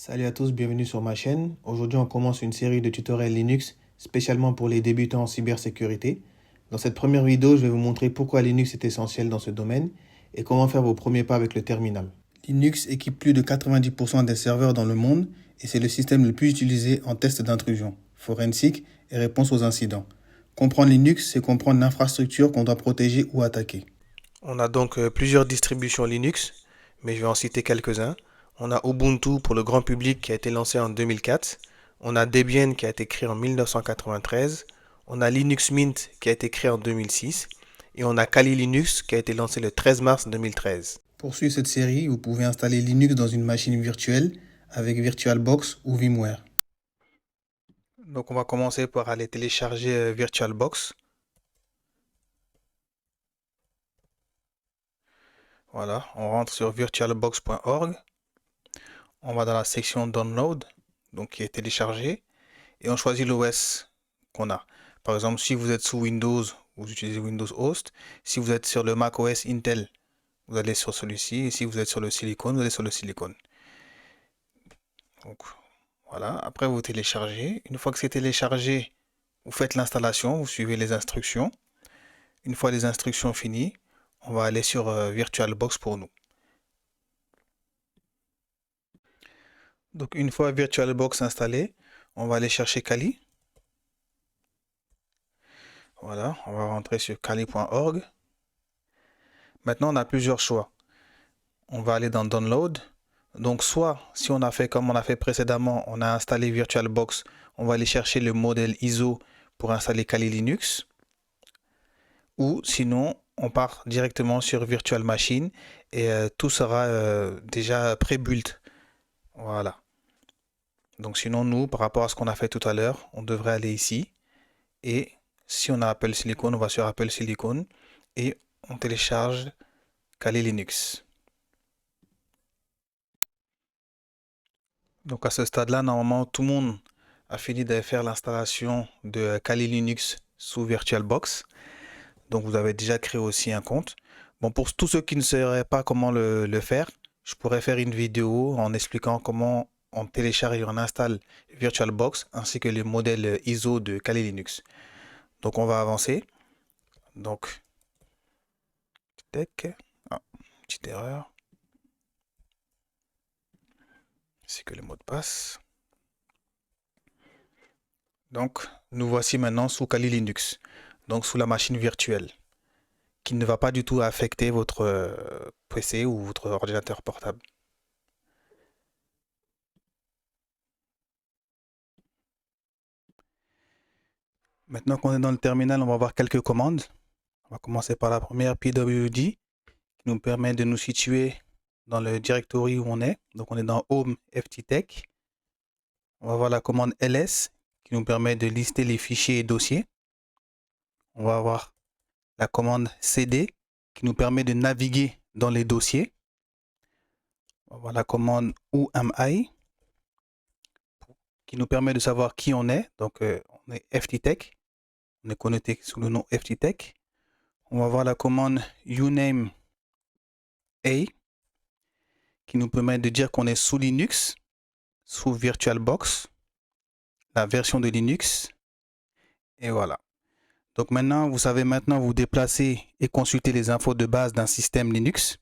Salut à tous, bienvenue sur ma chaîne. Aujourd'hui, on commence une série de tutoriels Linux spécialement pour les débutants en cybersécurité. Dans cette première vidéo, je vais vous montrer pourquoi Linux est essentiel dans ce domaine et comment faire vos premiers pas avec le terminal. Linux équipe plus de 90% des serveurs dans le monde et c'est le système le plus utilisé en test d'intrusion, forensique et réponse aux incidents. Comprendre Linux, c'est comprendre l'infrastructure qu'on doit protéger ou attaquer. On a donc plusieurs distributions Linux, mais je vais en citer quelques-uns. On a Ubuntu pour le grand public qui a été lancé en 2004. On a Debian qui a été créé en 1993. On a Linux Mint qui a été créé en 2006. Et on a Kali Linux qui a été lancé le 13 mars 2013. Pour suivre cette série, vous pouvez installer Linux dans une machine virtuelle avec VirtualBox ou VMware. Donc on va commencer par aller télécharger VirtualBox. Voilà, on rentre sur virtualbox.org. On va dans la section Download, donc qui est téléchargé, et on choisit l'OS qu'on a. Par exemple, si vous êtes sous Windows, vous utilisez Windows Host. Si vous êtes sur le Mac OS Intel, vous allez sur celui-ci. Et si vous êtes sur le Silicon, vous allez sur le Silicon. Donc voilà, après vous téléchargez. Une fois que c'est téléchargé, vous faites l'installation, vous suivez les instructions. Une fois les instructions finies, on va aller sur VirtualBox pour nous. Donc une fois VirtualBox installé, on va aller chercher Kali. Voilà, on va rentrer sur kali.org. Maintenant, on a plusieurs choix. On va aller dans Download. Donc soit, si on a fait comme on a fait précédemment, on a installé VirtualBox, on va aller chercher le modèle ISO pour installer Kali Linux. Ou sinon, on part directement sur Virtual Machine et tout sera déjà pré-built. Voilà. Donc sinon, nous, par rapport à ce qu'on a fait tout à l'heure, on devrait aller ici. Et si on a Apple Silicon, on va sur Apple Silicon et on télécharge Kali Linux. Donc à ce stade-là, normalement, tout le monde a fini de faire l'installation de Kali Linux sous VirtualBox. Donc vous avez déjà créé aussi un compte. Bon, pour tous ceux qui ne sauraient pas comment le faire, je pourrais faire une vidéo en expliquant comment on télécharge et on installe VirtualBox ainsi que les modèles ISO de Kali Linux. Donc on va avancer. Donc, petite erreur. C'est que le mot de passe. Donc, nous voici maintenant sous Kali Linux, donc sous la machine virtuelle, qui ne va pas du tout affecter votre PC ou votre ordinateur portable. Maintenant qu'on est dans le terminal, on va voir quelques commandes. On va commencer par la première, pwd, qui nous permet de nous situer dans le directory où on est. Donc on est dans Home FTTech. On va voir la commande ls, qui nous permet de lister les fichiers et dossiers. On va avoir la commande cd, qui nous permet de naviguer dans les dossiers. On va voir la commande whoami, qui nous permet de savoir qui on est. Donc on est FTTech. On est connecté sous le nom FTTech. On va voir la commande uname a, qui nous permet de dire qu'on est sous Linux, sous VirtualBox, la version de Linux. Et voilà. Donc maintenant, vous savez maintenant vous déplacer et consulter les infos de base d'un système Linux.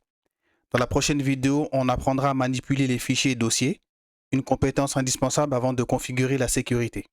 Dans la prochaine vidéo, on apprendra à manipuler les fichiers et dossiers, une compétence indispensable avant de configurer la sécurité.